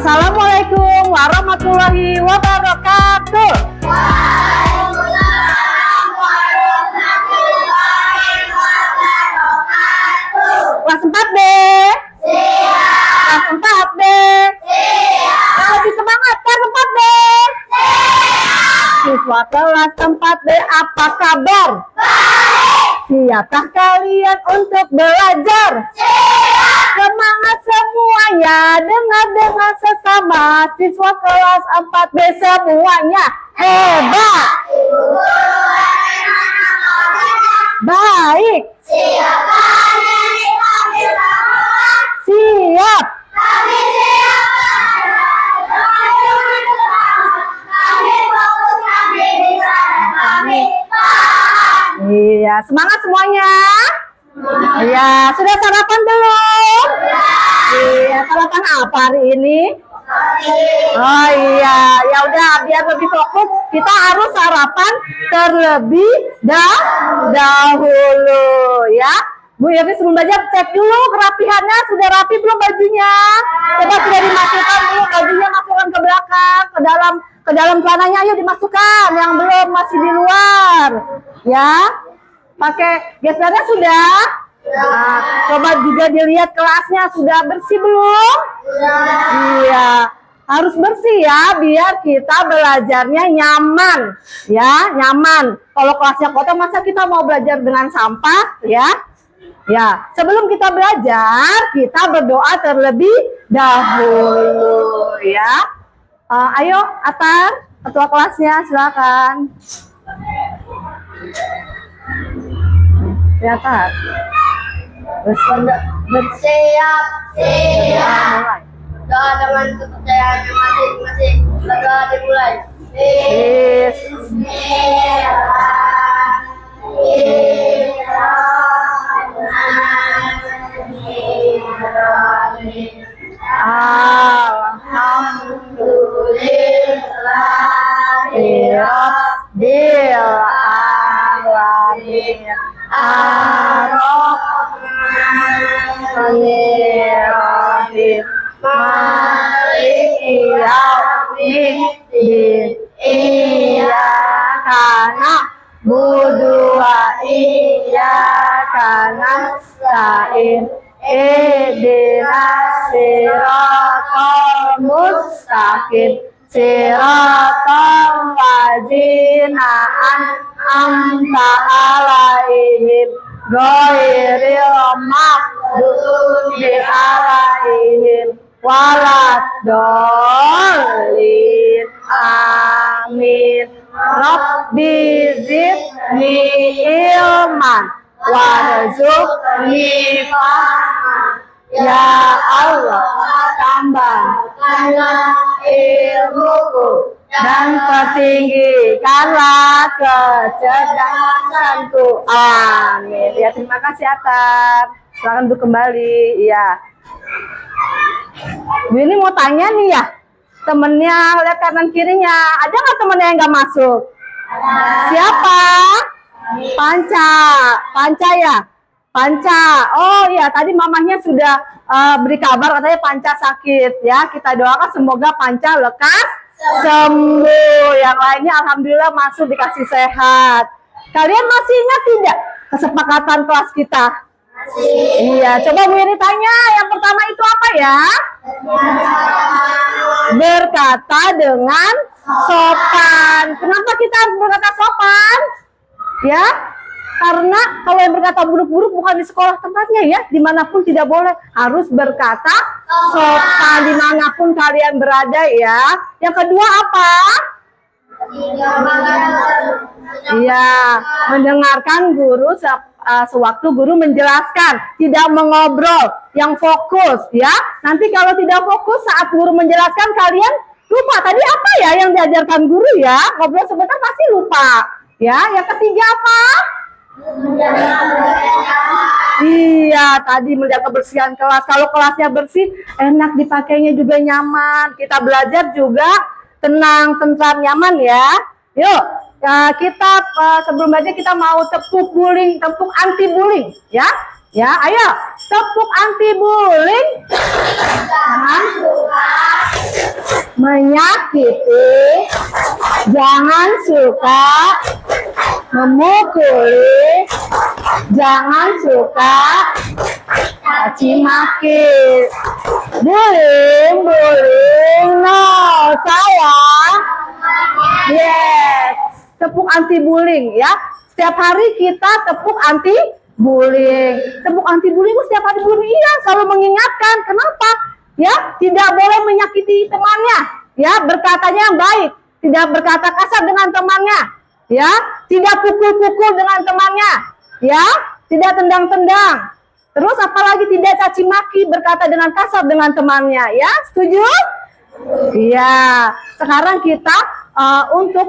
Assalamualaikum warahmatullahi wabarakatuh. Waalaikumsalam warahmatullahi wabarakatuh. Kelas 4B. Siap. Kelas 4B. Siap. Yang lebih semangat, kelas 4B. Siap. Siswa kelas 4B, apa kabar? Baik. Siapkah kalian untuk belajar? Siap. Semangat semuanya, dengar sesama. Siswa kelas 4B semuanya hebat. Ibu guru bagaimana kabarnya? Baik. Siapa dari kami semua? Siap. Kami siap. Kami fokus, kami bisa, dan kami paham. Iya, semangat semuanya. Iya, sudah sarapan belum? Iya, sarapan apa hari ini? Oh iya, ya udah biar lebih fokus kita harus sarapan terlebih dahulu ya. Bu Yati sebelum belajar cek dulu kerapihannya, sudah rapi belum bajunya? Coba sudah dimasukkan dulu bajunya, masukkan ke belakang, ke dalam celananya, ayo dimasukkan. Yang belum masih di luar, ya. Pakai gesernya sudah. Nah, coba juga dilihat kelasnya sudah bersih belum? Iya, harus bersih ya biar kita belajarnya nyaman, ya nyaman. Kalau kelasnya kotor, masa kita mau belajar dengan sampah, ya? Ya, sebelum kita belajar, kita berdoa terlebih dahulu, ya. Ayo, Atar, ketua kelasnya, silakan. Silakan. Bersiap, siap. Mulai. Doa dengan kepercayaannya masing-masing. Berdoa dimulai. Alhamdulillahirabbil alamin. Ar-Rahmanir-Rahim. Maliki yaumiddin. Iyyaka na'budu wa iyyaka nasta'in. Ihdinas siratal mustaqim. Siratal ladzina an'amta 'alaihim ghairil maghdubi 'alaihim waladdallin. Amin. Rabbi zidni ilman warzuqni fahman. Ya Allah, tambahkanlah ilmuku dan pertinggikanlah kecerdasanku. Amin. Ya, terima kasih Atar. Silakan duduk kembali. Iya. Bu ini mau tanya nih ya, temennya lihat kanan kirinya, ada nggak temennya yang nggak masuk? Siapa? Panca ya? Panca. Oh iya, tadi mamahnya sudah beri kabar katanya Panca sakit ya. Kita doakan semoga Panca lekas sembuh. Yang lainnya alhamdulillah masuk dikasih sehat. Kalian masih ingat tidak kesepakatan kelas kita? Iya, coba Bu ini tanya. Yang pertama itu apa ya? Berkata dengan sopan. Kenapa kita harus berkata sopan? Ya, karena kalau yang berkata buruk-buruk bukan di sekolah tempatnya ya, dimanapun tidak boleh, harus berkata sopan dimanapun kalian berada ya. Yang kedua apa? Iya, mendengarkan guru sewaktu guru menjelaskan, tidak mengobrol, yang fokus ya. Nanti kalau tidak fokus saat guru menjelaskan kalian lupa tadi apa ya yang diajarkan guru ya, ngobrol sebentar pasti lupa. Ya, yang ketiga apa? Iya, tadi menjaga kebersihan kelas. Kalau kelasnya bersih, enak dipakainya juga nyaman. Kita belajar juga tenang, tentram, nyaman ya. Yuk, kita sebelum belajar kita mau tepuk anti bullying ya. Ya, ayo tepuk anti bullying. Tangan buka. menyakiti, jangan suka memukuli, jangan suka caci maki. Bullying, no, sayang. Yes, tepuk anti bullying ya. Setiap hari kita tepuk anti bullying. Tepuk anti bullying setiap hari bullying, iya, selalu mengingatkan. Kenapa? Ya, tidak boleh menyakiti temannya. Ya, berkatanya yang baik, tidak berkata kasar dengan temannya. Ya, tidak pukul-pukul dengan temannya. Ya, tidak tendang-tendang. Terus apalagi tidak caci maki, berkata dengan kasar dengan temannya. Ya, setuju? Iya. Sekarang kita untuk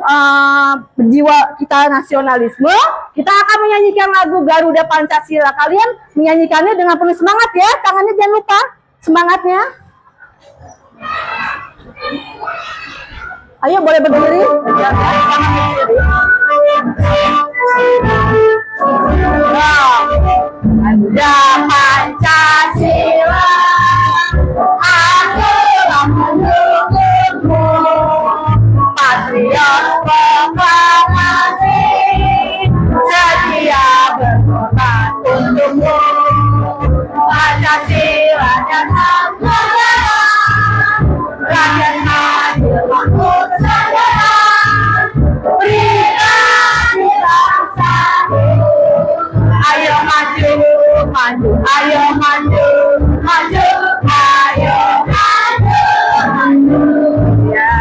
berjiwa kita nasionalisme, kita akan menyanyikan lagu Garuda Pancasila. Kalian menyanyikannya dengan penuh semangat ya. Tangannya jangan lupa semangatnya. Ayo boleh berdiri. Garuda Pancasila, akulah pendukungmu, patriot proklamasi, setia berkorban untukmu. Pancasila dan Sang Negara, rakyat hadir makmur saudara, berikan bangsa. Ayo maju, maju, ayo maju, maju, ayo maju, maju. Ya.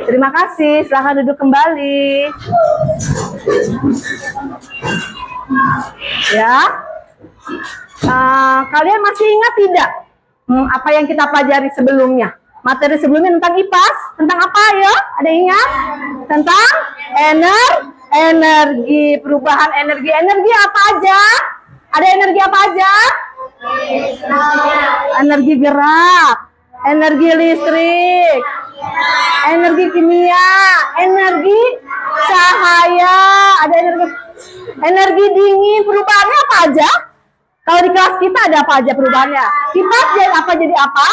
Terima kasih, silahkan duduk kembali. Ya, kalian masih ingat tidak apa yang kita pelajari sebelumnya? Materi sebelumnya tentang IPAS, tentang apa ya? Ada ingat? Tentang energi, perubahan energi. Energi apa aja? Ada energi apa aja? Energi gerak, energi listrik, energi kimia, energi cahaya, ada energi dingin. Perubahannya apa aja? Kalau di kelas kita ada apa aja perubahannya? Kipas jadi apa?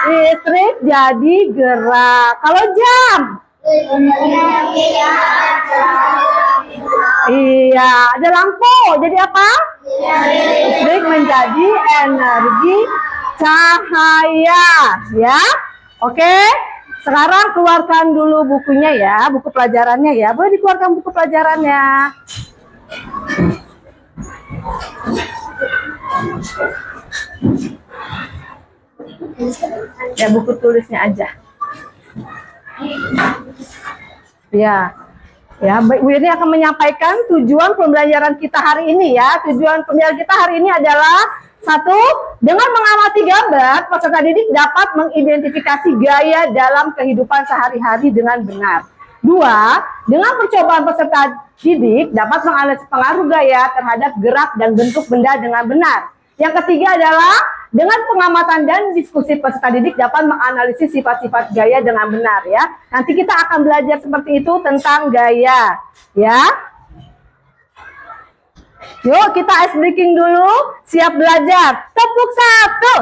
Listrik jadi gerak. Kalau jam? Iya, ada lampu. Jadi apa? Listrik menjadi energi cahaya. Ya, oke. Sekarang keluarkan dulu bukunya ya, buku pelajarannya ya. Boleh dikeluarkan buku pelajarannya. Ya, buku tulisnya aja. Ya, Bu ini akan menyampaikan tujuan pembelajaran kita hari ini ya. Tujuan pembelajaran kita hari ini adalah satu, dengan mengamati gambar, peserta didik dapat mengidentifikasi gaya dalam kehidupan sehari-hari dengan benar. Dua, dengan percobaan peserta didik dapat menganalisis pengaruh gaya terhadap gerak dan bentuk benda dengan benar. Yang ketiga adalah dengan pengamatan dan diskusi peserta didik dapat menganalisis sifat-sifat gaya dengan benar ya. Nanti kita akan belajar seperti itu tentang gaya ya. Yuk kita ice breaking dulu. Siap belajar. Tepuk satu.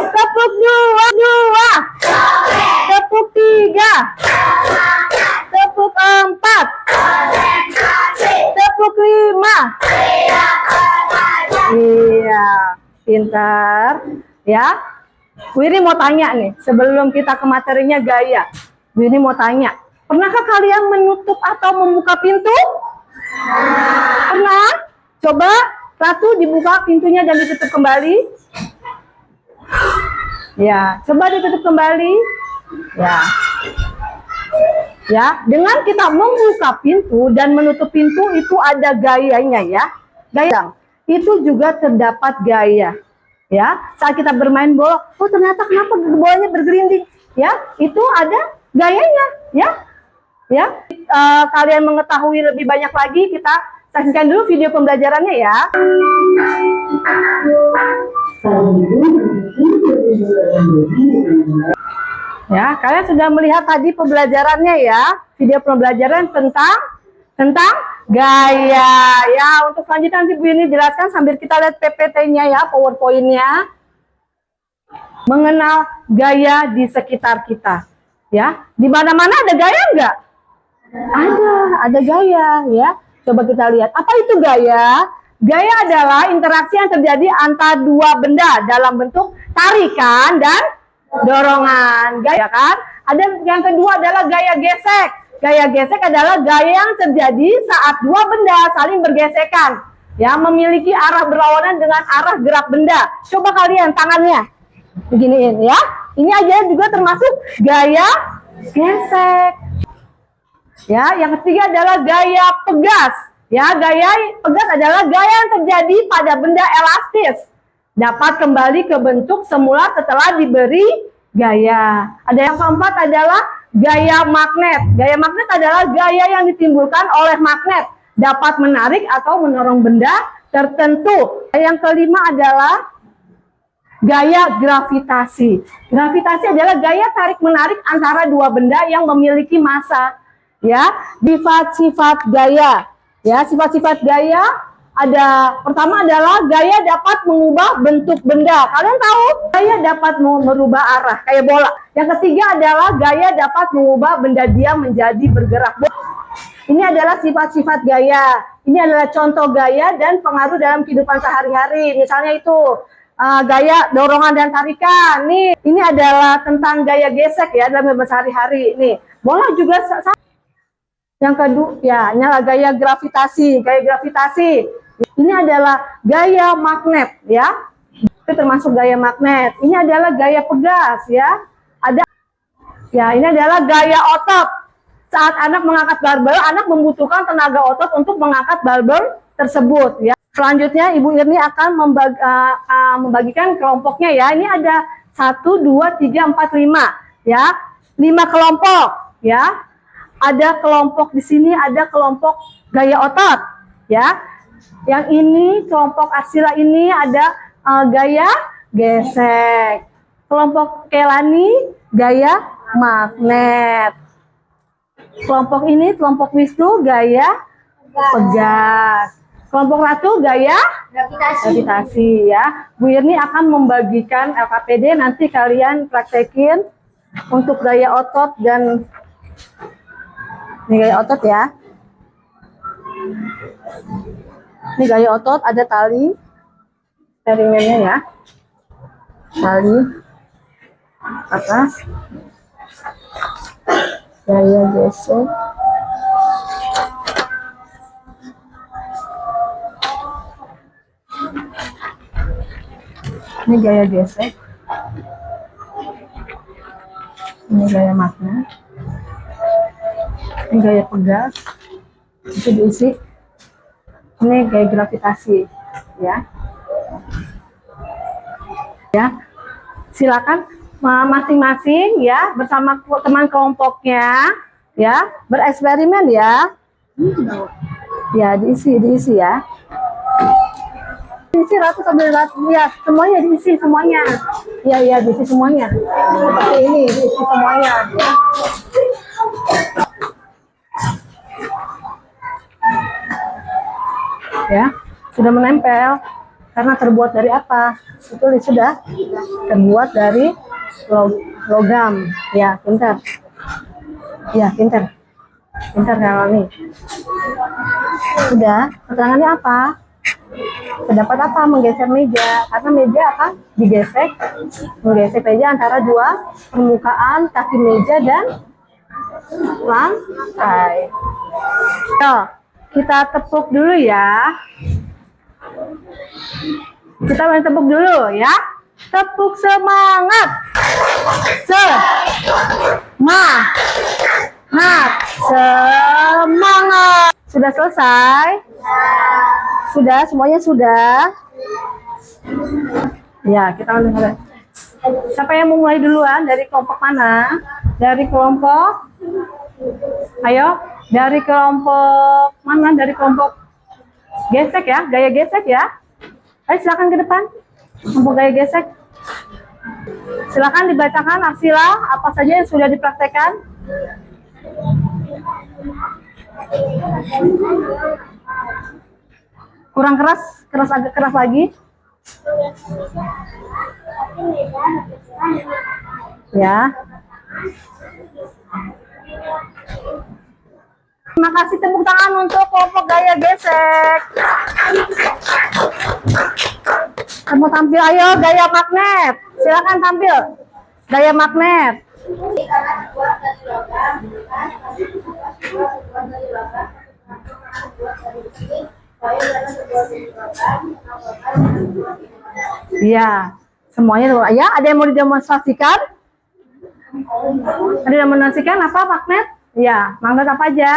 Tepuk dua. Tepuk tiga. Tepuk empat. Tepuk lima. Iya, pintar ya. Wiri mau tanya nih, sebelum kita ke materinya gaya. Wiri mau tanya, pernahkah kalian menutup atau membuka pintu? Pernah? Coba Ratu dibuka pintunya dan ditutup kembali. Ya, coba ditutup kembali. Ya, dengan kita membuka pintu dan menutup pintu itu ada gayanya ya. Gaya itu juga terdapat gaya. Ya, saat kita bermain bola, oh ternyata kenapa bolanya bergerinding? Ya, itu ada gayanya. Ya, kalian mengetahui lebih banyak lagi, kita saksikan dulu video pembelajarannya ya. Ya, kalian sudah melihat tadi pembelajarannya ya, video pembelajaran tentang gaya ya. Untuk selanjutnya nanti Bu ini jelaskan sambil kita lihat PPT-nya ya, PowerPoint-nya. mengenal gaya di sekitar kita. Ya, di mana-mana ada gaya nggak? Ada gaya ya. Coba kita lihat, apa itu gaya? Gaya adalah interaksi yang terjadi antara dua benda dalam bentuk tarikan dan dorongan. Gaya kan? Ada yang kedua adalah gaya gesek. Gaya gesek adalah gaya yang terjadi saat dua benda saling bergesekan, ya, memiliki arah berlawanan dengan arah gerak benda. Coba kalian tangannya beginiin ya. Ini aja juga termasuk gaya gesek. Ya, yang ketiga adalah gaya pegas. Ya, gaya pegas adalah gaya yang terjadi pada benda elastis, dapat kembali ke bentuk semula setelah diberi gaya. Ada yang keempat adalah gaya magnet. Gaya magnet adalah gaya yang ditimbulkan oleh magnet, dapat menarik atau mendorong benda tertentu. Yang kelima adalah gaya gravitasi. Gravitasi adalah gaya tarik-menarik antara dua benda yang memiliki massa. Ya, sifat-sifat gaya. Ya, sifat-sifat gaya ada, pertama adalah gaya dapat mengubah bentuk benda. Kalian tahu, gaya dapat merubah arah kayak bola. Yang ketiga adalah gaya dapat mengubah benda diam menjadi bergerak. Ini adalah sifat-sifat gaya. Ini adalah contoh gaya dan pengaruh dalam kehidupan sehari-hari. Misalnya itu gaya dorongan dan tarikan. Nih, ini adalah tentang gaya gesek ya dalam bahasa sehari-hari. Nih, bola juga yang kedua, ya, ini adalah gaya gravitasi. Gaya gravitasi ini adalah gaya magnet, ya. Itu termasuk gaya magnet. Ini adalah gaya pegas, ya. Ya, ini adalah gaya otot. Saat anak mengangkat barbel, anak membutuhkan tenaga otot untuk mengangkat barbel tersebut, ya. Selanjutnya, Ibu Irni akan membagikan kelompoknya, ya. Ini ada 1, 2, 3, 4, 5, ya. 5 kelompok, ya. Ada kelompok di sini, ada kelompok gaya otot, ya. Yang ini kelompok Arsila ini ada gaya gesek. Kelompok Kelani gaya magnet. Kelompok ini kelompok Wisnu gaya pegas. Kelompok Ratu gaya gravitasi, ya. Bu Irni akan membagikan LKPD, nanti kalian praktekin untuk gaya otot dan ini gaya otot ya. Ini gaya otot, ada tali ringannya ya. Tali atas. Gaya gesek. Ini gaya gesek. Ini gaya magnet. Ini gaya pegas, itu diisi. Ini gaya gravitasi, ya. Ya, silakan masing-masing ya bersama teman kelompoknya, ya, bereksperimen ya. Ya, diisi ya. Diisi Ratu sambil ya, semuanya diisi semuanya. Ya, diisi semuanya. Seperti ini, diisi semuanya, ya. Ya, sudah menempel karena terbuat dari apa? Itu sudah terbuat dari logam. Ya, pintar. Ya, pintar kalau ini. Sudah, keterangannya apa? Pendapat apa? Menggeser meja. Karena meja apa? Digesek. Menggesek meja antara dua permukaan kaki meja dan lantai. Kita tepuk dulu ya. Kita main tepuk dulu ya. Tepuk semangat. Semangat. Sudah selesai? Sudah, semuanya sudah? Ya, kita mulai. Siapa yang mau mulai duluan? Dari kelompok mana? Dari kelompok? Ayo, dari kelompok mana? Dari kelompok gesek ya, gaya gesek ya. Ayo silakan ke depan. Kelompok gaya gesek. Silakan dibacakan Arsila apa saja yang sudah dipraktekkan. Kurang keras, agak keras lagi. Ya. Terima kasih, tepuk tangan untuk kelompok gaya gesek. Kamu tampil, ayo gaya magnet. Silakan tampil. Gaya magnet. Iya, semuanya ya. Ada yang mau didemonstrasikan? Ada yang mendemonstrasikan apa magnet? Iya, magnet apa aja?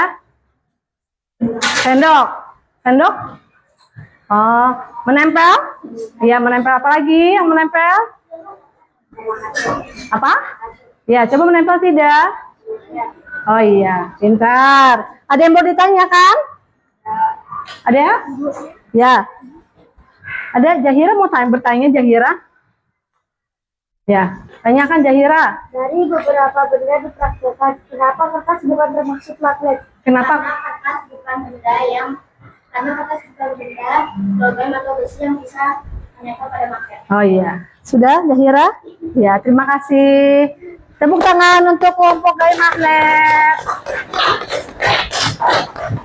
Sendok, sendok. Oh, menempel? Iya, menempel apa lagi? Yang menempel? Apa? Ya, coba menempel tidak? Oh iya, pintar. Ada yang mau ditanyakan? Ada ya? Ya. Ada Jahira mau bertanya Jahira? Ya, tanyakan Jahira. Dari beberapa benda dipraktikkan, kenapa kertas bukan termasuk magnet? Kenapa? Karena kertas bukan benda, logam atau besi yang bisa menempel pada magnet. Oh iya, sudah Jahira? Ya, terima kasih. Tepuk tangan untuk kelompok gaya magnet.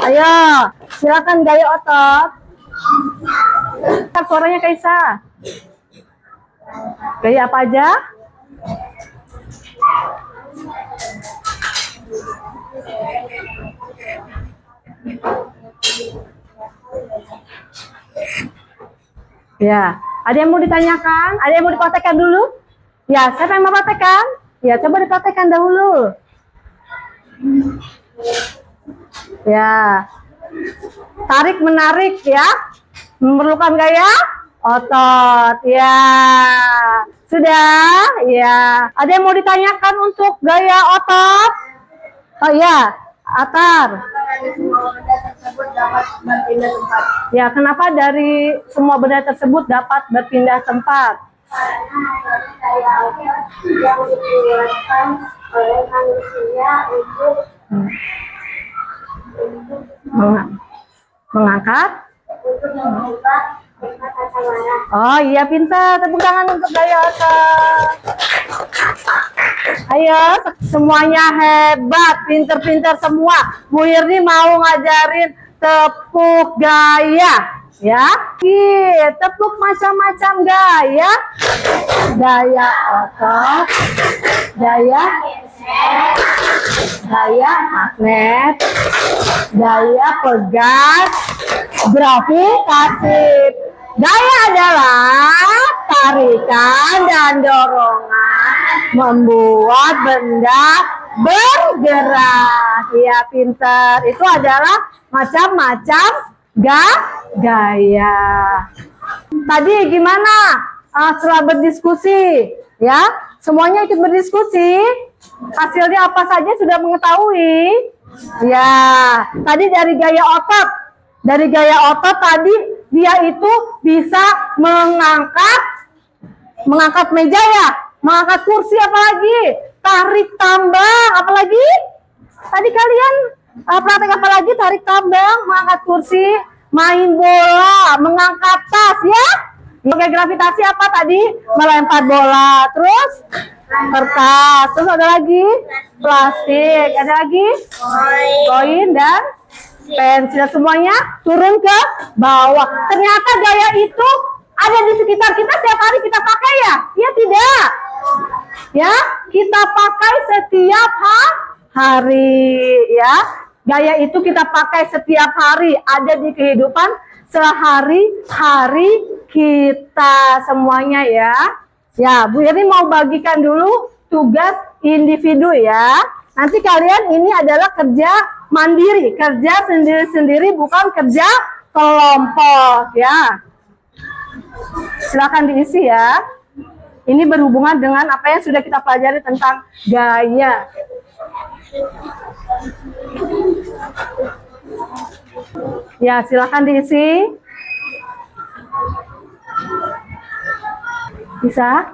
Ayo, silakan gaya otot. Suaranya Kaisa. Gaya apa aja? Ya, ada yang mau ditanyakan? Ada yang mau dipraktekkan dulu? Ya, siapa yang mau praktekkan? Ya, coba dipraktekkan dahulu. Ya, tarik menarik ya, memerlukan gaya otot. Ya, sudah. Ya, ada yang mau ditanyakan untuk gaya otot? Oh ya, Atar. Ya, kenapa dari semua benda tersebut dapat berpindah tempat? Yang dibuatkan oleh manusia untuk Mengangkat? mengubah kata warna. Oh iya, pintar. Tepuk tangan untuk gaya otot. Ayo, semuanya hebat, pinter-pinter semua. Bu Irni mau ngajarin tepuk gaya. Ya, tepuk macam-macam gaya. Gaya otot, gaya magnet, gaya pegas, gravitasi. Gaya adalah tarikan dan dorongan membuat benda bergerak. Ya, pintar. Itu adalah macam-macam gaya. Tadi gimana? Setelah berdiskusi, ya, semuanya ikut berdiskusi. Hasilnya apa saja sudah mengetahui? Ya, tadi dari gaya otot. Dari gaya otot tadi dia itu bisa mengangkat meja ya, mengangkat kursi, apalagi tarik tambang, apalagi tadi kalian praktek apa lagi? Tarik tambang, mengangkat kursi, main bola, mengangkat tas ya. Pakai gravitasi apa tadi? Melempar bola, terus kertas, terus ada lagi plastik, ada lagi koin dan pensil, semuanya turun ke bawah. Ternyata gaya itu ada di sekitar kita setiap hari kita pakai ya? Iya tidak? Ya, kita pakai setiap hari ya. Gaya itu kita pakai setiap hari, ada di kehidupan sehari-hari kita semuanya ya. Ya, Bu Irni mau bagikan dulu tugas individu ya. Nanti kalian ini adalah kerja mandiri, kerja sendiri-sendiri, bukan kerja kelompok ya. Silakan diisi ya. Ini berhubungan dengan apa yang sudah kita pelajari tentang gaya. Ya, silakan diisi. Bisa?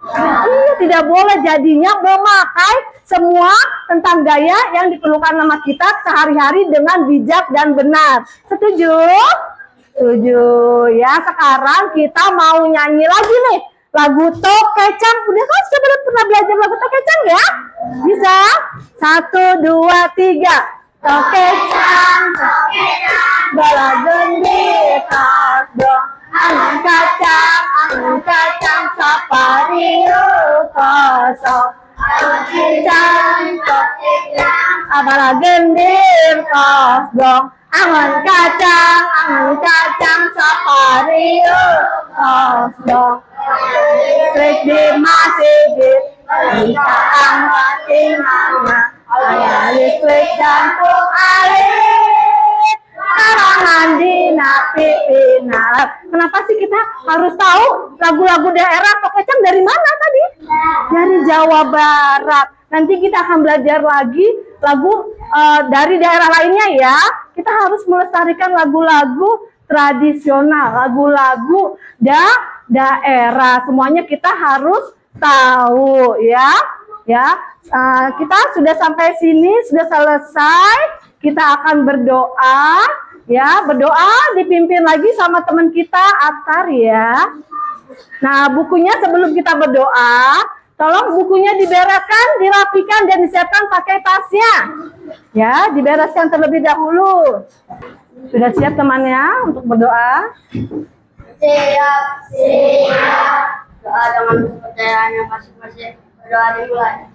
Iya, tidak boleh, jadinya memakai semua tentang gaya yang diperlukan sama kita sehari-hari dengan bijak dan benar. Setuju? Setuju ya. Sekarang kita mau nyanyi lagi nih lagu Tokecang. Udah kan sudah pernah belajar lagu Tokecang ya? Bisa? 1, 2, 3. Tokecang, Tokecang, bala gembira dong. Angin kacang, sapariu kosong. Tokecang, Tokecang, abala gendir kosong. Angin kacang, sapariu kosong. Listrik di masjid, kita angkat imamnya. Ayah listrik jantung alit, karangan di napipina. Kenapa sih kita harus tahu lagu-lagu daerah Tokecang dari mana tadi? Dari Jawa Barat. Nanti kita akan belajar lagi lagu dari daerah lainnya ya. Kita harus melestarikan lagu-lagu tradisional, lagu-lagu daerah. Semuanya kita harus tahu ya. Ya, kita sudah sampai sini, sudah selesai. Kita akan berdoa, ya, berdoa dipimpin lagi sama teman kita Atar ya. Nah, bukunya sebelum kita berdoa, tolong bukunya dibereskan, dirapikan dan disiapkan pakai tasnya. Ya, dibereskan terlebih dahulu. Sudah siap temannya untuk berdoa? Siap. Doa dengan kepercayaannya masing-masing. Berdoa dimulai.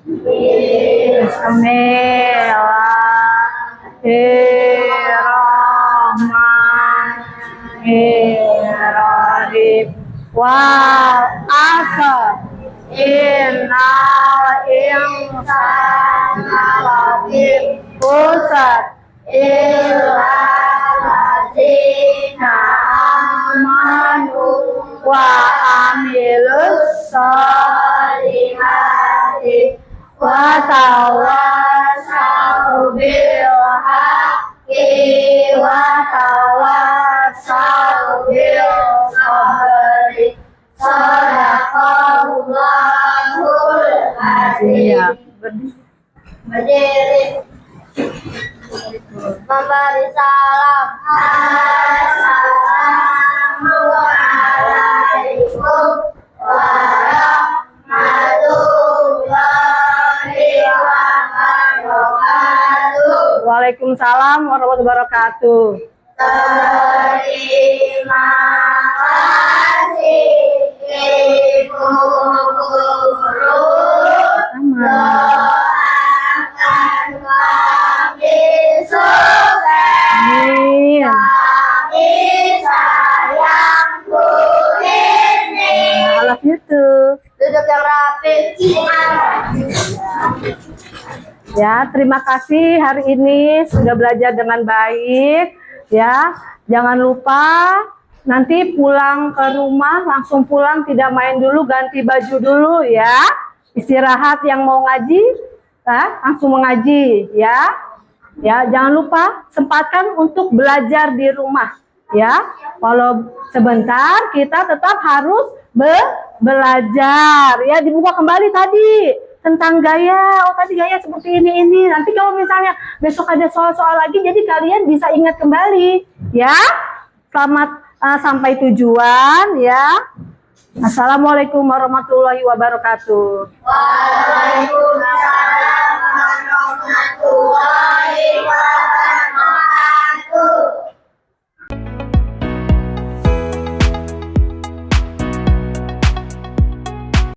Bismillahirrahmanirrahim. Wal asr. Innal insana lafi khusr. Illa allazina amanu wa amilus sholihati wa tawassaw bil haqqi wa tawassaw bil sabri. Shadaqallahul azim. Berdiri. Memberi salam. Assalamualaikum warahmatullahi wabarakatuh. Waalaikumsalam warahmatullahi wabarakatuh. Terima kasih Ibu Guru. Doakan kami sukses. Amin. Kami sayang Bu ini. I love you too. Duduk yang rapi. Ya, terima kasih hari ini sudah belajar dengan baik. Ya, jangan lupa nanti pulang ke rumah langsung pulang, tidak main dulu, ganti baju dulu ya. Istirahat yang mau ngaji, langsung mengaji ya. Ya, jangan lupa sempatkan untuk belajar di rumah ya. Walau sebentar kita tetap harus belajar ya. Dibuka kembali tadi tentang gaya. Oh, tadi gaya seperti ini. Nanti kalau misalnya besok ada soal-soal lagi, jadi kalian bisa ingat kembali ya. Selamat sampai tujuan ya. Assalamualaikum warahmatullahi wabarakatuh. Waalaikumsalam warahmatullahi wabarakatuh.